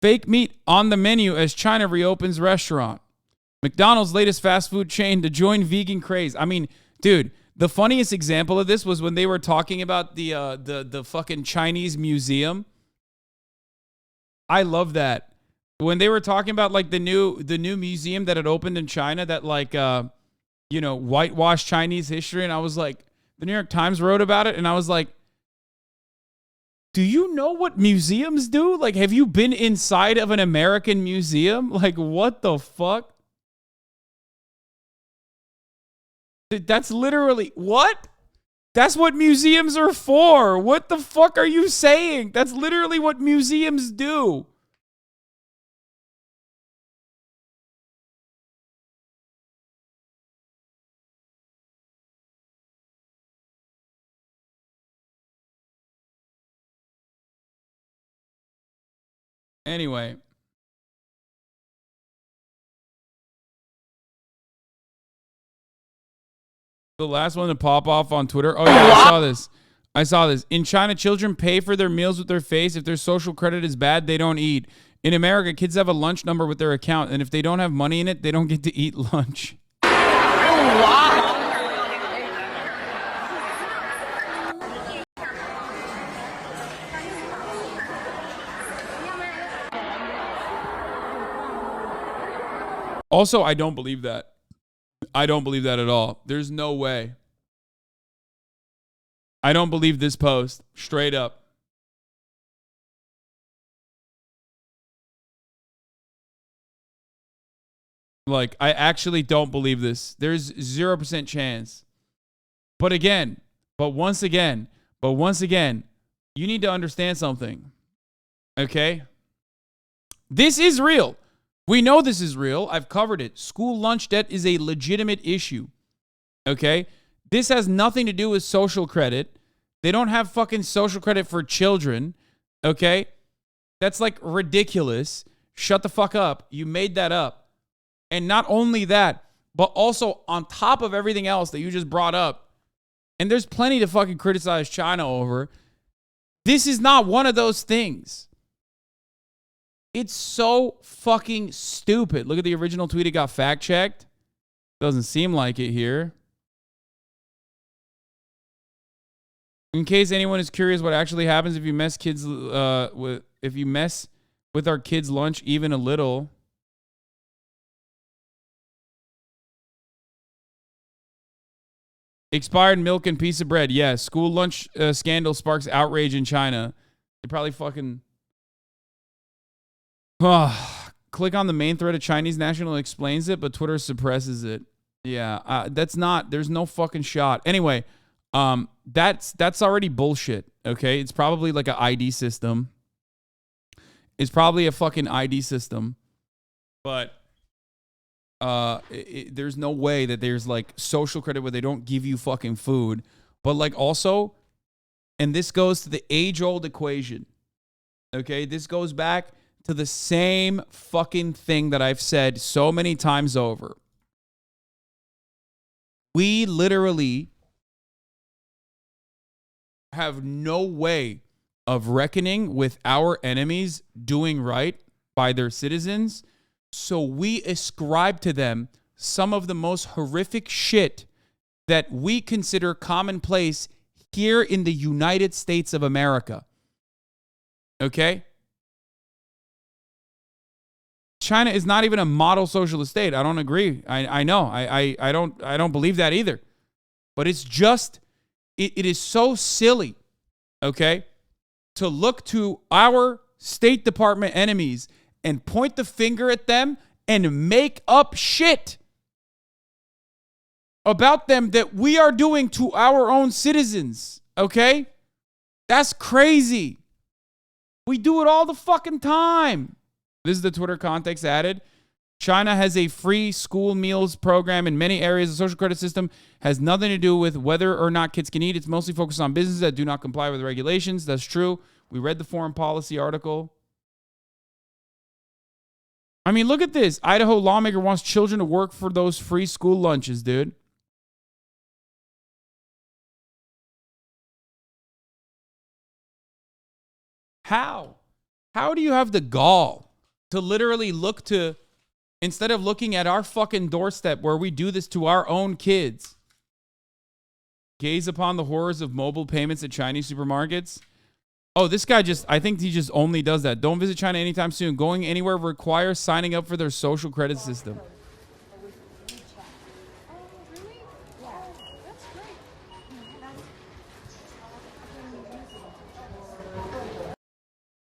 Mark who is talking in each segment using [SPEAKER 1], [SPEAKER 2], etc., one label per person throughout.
[SPEAKER 1] Fake meat on the menu as China reopens restaurant. McDonald's latest fast food chain to join vegan craze. I mean, dude, the funniest example of this was when they were talking about the fucking Chinese museum. I love that. When they were talking about like the new museum that had opened in China that like whitewashed Chinese history, and I was like, the New York Times wrote about it, and I was like, do you know what museums do? Like, have you been inside of an American museum? Like, what the fuck? That's literally what? That's what museums are for. What the fuck are you saying? That's literally what museums do. Anyway. The last one to pop off on Twitter. Oh, yeah, I saw this. In China, children pay for their meals with their face. If their social credit is bad, they don't eat. In America, kids have a lunch number with their account, and if they don't have money in it, they don't get to eat lunch. Also, I don't believe that. I don't believe that at all. There's no way. I don't believe this post. Straight up. Like, I actually don't believe this. There's 0% chance. But once again, you need to understand something. Okay? This is real. We know this is real. I've covered it. School lunch debt is a legitimate issue. Okay? This has nothing to do with social credit. They don't have fucking social credit for children. Okay? That's like ridiculous. Shut the fuck up. You made that up. And not only that, but also on top of everything else that you just brought up, and there's plenty to fucking criticize China over, this is not one of those things. It's so fucking stupid. Look at the original tweet. It got fact-checked. Doesn't seem like it here. In case anyone is curious what actually happens if you mess with our kids' lunch even a little. Expired milk and piece of bread. Yes. School lunch scandal sparks outrage in China. They probably fucking... Click on the main thread of Chinese National explains it, but Twitter suppresses it. Yeah, there's no fucking shot. Anyway, that's already bullshit, okay? It's probably like an ID system. It's probably a fucking ID system. But there's no way that there's like social credit where they don't give you fucking food. But like also, and this goes to the age-old equation, okay? This goes back to the same fucking thing that I've said so many times over. We literally have no way of reckoning with our enemies doing right by their citizens, so we ascribe to them some of the most horrific shit that we consider commonplace here in the United States of America. Okay? China is not even a model socialist state. I don't agree. I know. I don't believe that either. But it's just, it is so silly, okay, to look to our State Department enemies and point the finger at them and make up shit about them that we are doing to our own citizens, okay? That's crazy. We do it all the fucking time. This is the Twitter context added. China has a free school meals program in many areas. The social credit system has nothing to do with whether or not kids can eat. It's mostly focused on businesses that do not comply with regulations. That's true. We read the foreign policy article. I mean, look at this. Idaho lawmaker wants children to work for those free school lunches, dude. How? How do you have the gall to literally look to, instead of looking at our fucking doorstep where we do this to our own kids, gaze upon the horrors of mobile payments at Chinese supermarkets. Oh, this guy I think he just only does that. Don't visit China anytime soon. Going anywhere requires signing up for their social credit system.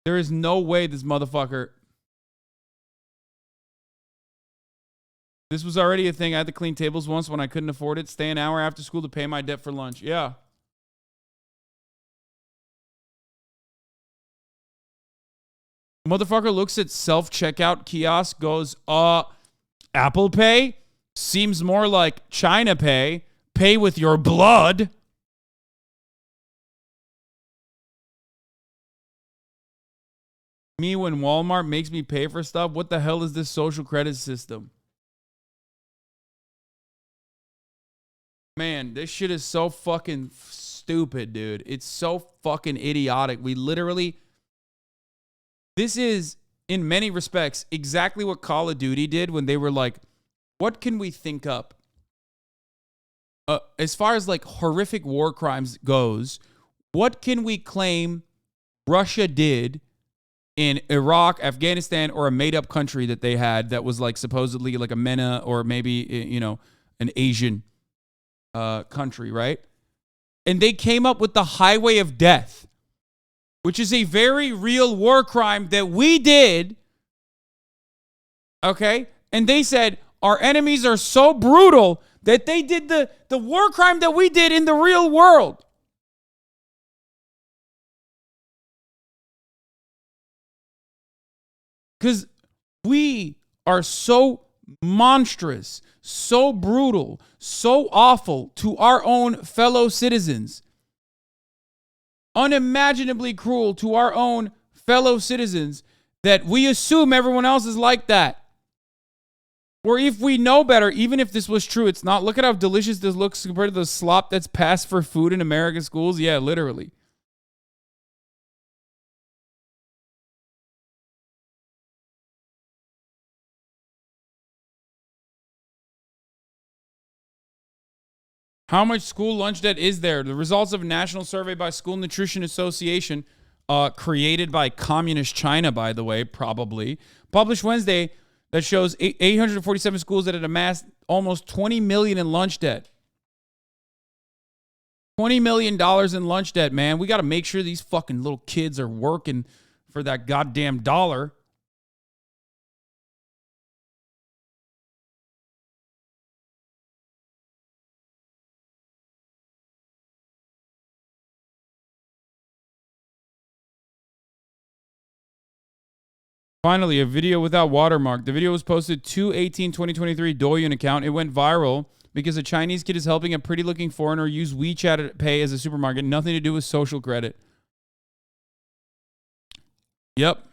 [SPEAKER 1] There is no way this motherfucker. This was already a thing. I had to clean tables once when I couldn't afford it. Stay an hour after school to pay my debt for lunch. Yeah. Motherfucker looks at self-checkout kiosk, goes, Apple Pay? Seems more like China Pay. Pay with your blood. Me when Walmart makes me pay for stuff? What the hell is this social credit system? Man, this shit is so fucking stupid, dude. It's so fucking idiotic. We literally... This is, in many respects, exactly what Call of Duty did when they were like, what can we think up? As far as like horrific war crimes goes, what can we claim Russia did in Iraq, Afghanistan, or a made-up country that they had that was like supposedly like a MENA or maybe, you know, an Asian country, right? And they came up with the highway of death, which is a very real war crime that we did, okay? And they said our enemies are so brutal that they did the war crime that we did in the real world. Because we are so monstrous, so brutal, so awful to our own fellow citizens. Unimaginably cruel to our own fellow citizens that we assume everyone else is like that. Or if we know better, even if this was true, it's not. Look at how delicious this looks compared to the slop that's passed for food in American schools. Yeah, literally. How much school lunch debt is there? The results of a national survey by School Nutrition Association, created by Communist China, by the way, probably, published Wednesday, that shows 847 schools that had amassed almost $20 million in lunch debt. $20 million in lunch debt, man. We got to make sure these fucking little kids are working for that goddamn dollar. Finally, a video without watermark. The video was posted 2/18/2023 Douyin account. It went viral because a Chinese kid is helping a pretty-looking foreigner use WeChat Pay as a supermarket. Nothing to do with social credit. Yep.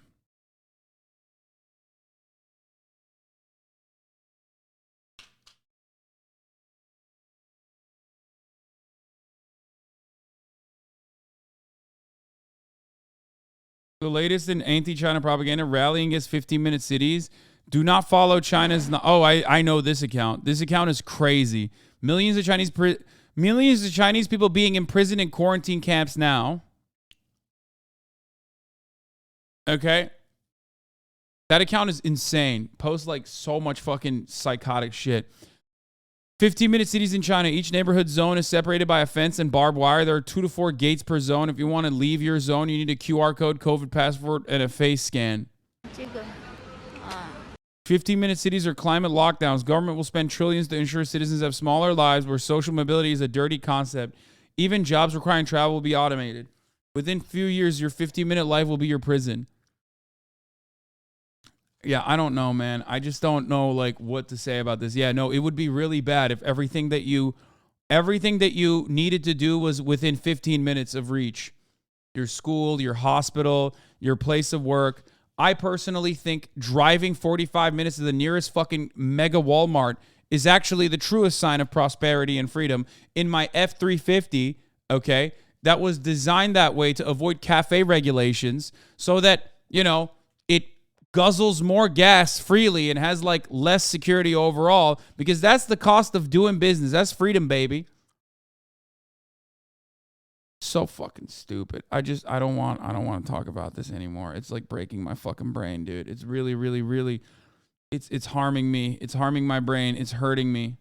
[SPEAKER 1] The latest in anti-China propaganda, rallying against 15-minute cities. Do not follow China's... I know this account. This account is crazy. Millions of Chinese people being imprisoned in quarantine camps now. Okay. That account is insane. Posts like so much fucking psychotic shit. 15-minute cities in China. Each neighborhood zone is separated by a fence and barbed wire. There are 2 to 4 gates per zone. If you want to leave your zone, you need a QR code, COVID passport, and a face scan. 15-minute cities are climate lockdowns. Government will spend trillions to ensure citizens have smaller lives where social mobility is a dirty concept. Even jobs requiring travel will be automated. Within few years, your 15-minute life will be your prison. Yeah, I don't know, man. I just don't know like what to say about this. Yeah, no, it would be really bad if everything that you needed to do was within 15 minutes of reach. Your school, your hospital, your place of work. I personally think driving 45 minutes to the nearest fucking mega Walmart is actually the truest sign of prosperity and freedom. In my F-350, okay, that was designed that way to avoid cafe regulations so that, you know, it guzzles more gas freely and has like less security overall, because that's the cost of doing business. That's freedom, baby. So fucking stupid. I don't want to talk about this anymore. It's like breaking my fucking brain, dude. It's really, really, really, it's harming me. It's harming my brain. It's hurting me.